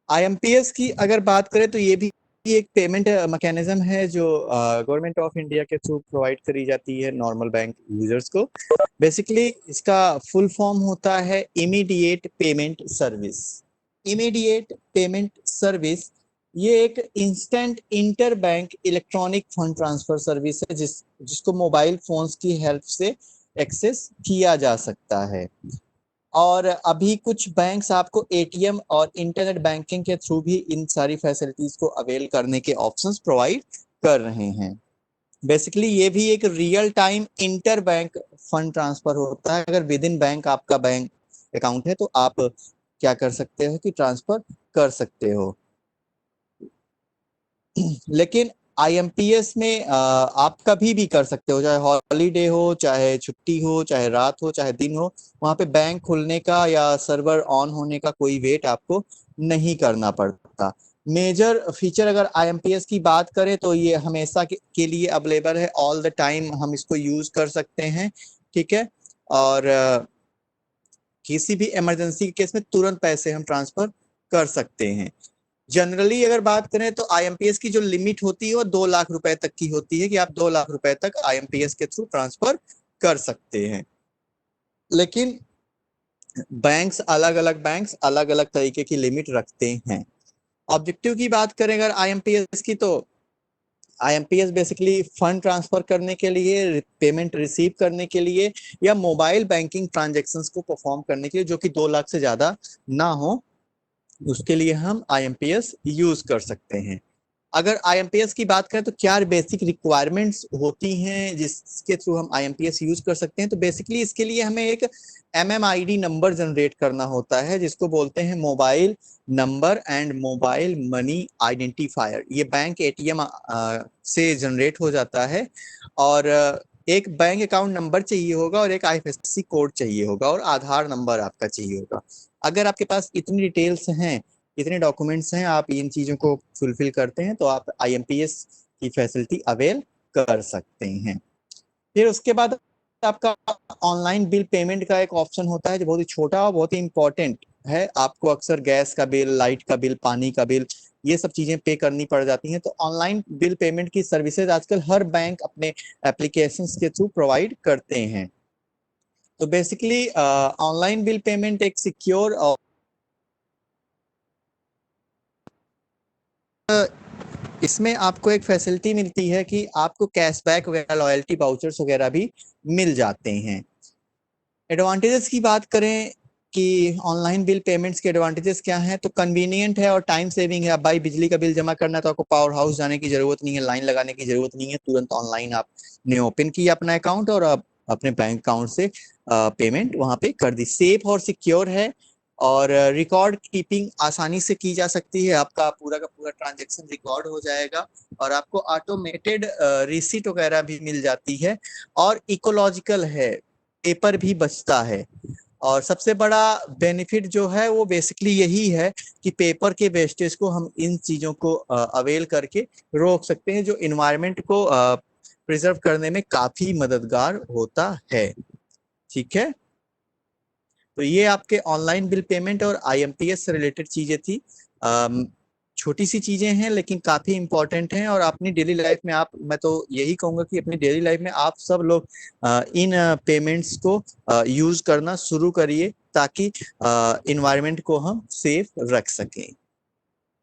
IMPS की अगर बात करें तो ये भी एक पेमेंट मैकेनिज्म है जो गवर्नमेंट ऑफ इंडिया के थ्रू प्रोवाइड करी जाती है नॉर्मल बैंक यूजर्स को। बेसिकली इसका फुल फॉर्म होता है immediate payment service. Immediate payment service ये एक instant inter bank electronic fund transfer service है जिसको मोबाइल फोन्स की हेल्प से एक्सेस किया जा सकता है। और अभी कुछ बैंक्स आपको एटीएम और इंटरनेट बैंकिंग के थ्रू भी इन सारी फैसिलिटीज को अवेल करने के ऑप्शंस प्रोवाइड कर रहे हैं। बेसिकली ये भी एक real time inter bank fund transfer होता है। अगर विद इन बैंक आपका बैंक अकाउंट है तो आप क्या कर सकते हो कि ट्रांसफर कर सकते हो। लेकिन आईएमपीएस में आप कभी भी कर सकते हो, चाहे हॉलीडे हो, चाहे छुट्टी हो, चाहे रात हो, चाहे दिन हो। वहां पे बैंक खुलने का या सर्वर ऑन होने का कोई वेट आपको नहीं करना पड़ता। मेजर फीचर अगर आईएमपीएस की बात करें तो ये हमेशा के लिए अवेलेबल है, ऑल द टाइम हम इसको यूज कर सकते हैं। ठीक है। और किसी भी इमरजेंसी के केस में तुरंत पैसे हम ट्रांसफर कर सकते हैं। जनरली अगर बात करें तो आईएमपीएस की जो लिमिट होती है वो 2 लाख रुपए तक की होती है कि आप 2 लाख रुपए तक आईएमपीएस के थ्रू ट्रांसफर कर सकते हैं। लेकिन बैंक्स अलग अलग तरीके की लिमिट रखते हैं। ऑब्जेक्टिव की बात करें अगर आईएमपीएस की तो आईएमपीएस बेसिकली फंड ट्रांसफर करने के लिए, पेमेंट रिसीव करने के लिए या मोबाइल बैंकिंग ट्रांजेक्शन्स को परफॉर्म करने के लिए जो कि 2 लाख से ज्यादा ना हो, उसके लिए हम आईएमपीएस यूज कर सकते हैं। अगर आईएमपीएस की बात करें तो क्या बेसिक रिक्वायरमेंट्स होती हैं जिसके थ्रू हम आईएमपीएस यूज कर सकते हैं, तो बेसिकली इसके लिए हमें एक एमएमआईडी नंबर जनरेट करना होता है जिसको बोलते हैं mobile number and mobile money identifier. ये बैंक एटीएम से जनरेट हो जाता है। और एक बैंक अकाउंट नंबर चाहिए होगा और एक आईएफएससी कोड चाहिए होगा और आधार नंबर आपका चाहिए होगा। अगर आपके पास इतनी डिटेल्स हैं, इतने डॉक्यूमेंट्स हैं, आप इन चीजों को फुलफिल करते हैं तो आप आईएमपीएस की फैसिलिटी अवेल कर सकते हैं। फिर उसके बाद आपका ऑनलाइन बिल पेमेंट का एक ऑप्शन होता है जो बहुत ही छोटा और बहुत ही इंपॉर्टेंट है। आपको अक्सर गैस का बिल, लाइट का बिल, पानी का बिल, ये सब चीजें पे करनी पड़ जाती हैं। तो ऑनलाइन बिल पेमेंट की सर्विसेज आजकल हर बैंक अपने एप्लीकेशंस के थ्रू प्रोवाइड करते हैं। तो बेसिकली ऑनलाइन बिल पेमेंट एक सिक्योर और इसमें आपको एक फैसिलिटी मिलती है कि आपको कैशबैक वगैरह, लॉयल्टी वाउचर्स वगैरह भी मिल जाते हैं। एडवांटेजेस की बात करें कि ऑनलाइन बिल पेमेंट्स के एडवांटेजेस क्या हैं, तो कन्वीनियंट है और टाइम सेविंग है। अब भाई बिजली का बिल जमा करना है तो आपको पावर हाउस जाने की जरूरत नहीं है, लाइन लगाने की जरूरत नहीं है। तुरंत ऑनलाइन आपने ओपन किया अपना अकाउंट और आप अपने बैंक अकाउंट से पेमेंट वहां पे कर दी। सेफ और सिक्योर है और रिकॉर्ड कीपिंग आसानी से की जा सकती है। आपका पूरा का पूरा ट्रांजेक्शन रिकॉर्ड हो जाएगा और आपको ऑटोमेटेड रिसीट वगैरह भी मिल जाती है। और इकोलॉजिकल है, पेपर भी बचता है। और सबसे बड़ा बेनिफिट जो है वो बेसिकली यही है कि पेपर के वेस्टेज को हम इन चीजों को अवेल करके रोक सकते हैं, जो इन्वायरमेंट को प्रिजर्व करने में काफी मददगार होता है। ठीक है। तो ये आपके ऑनलाइन बिल पेमेंट और आईएमपीएस से रिलेटेड चीजें थी। छोटी सी चीजें हैं लेकिन काफी इंपॉर्टेंट हैं। और अपनी डेली लाइफ में आप, मैं तो यही कहूंगा कि अपनी डेली लाइफ में आप सब लोग इन पेमेंट्स को यूज करना शुरू करिए ताकि इन्वायरमेंट को हम सेफ रख सकें।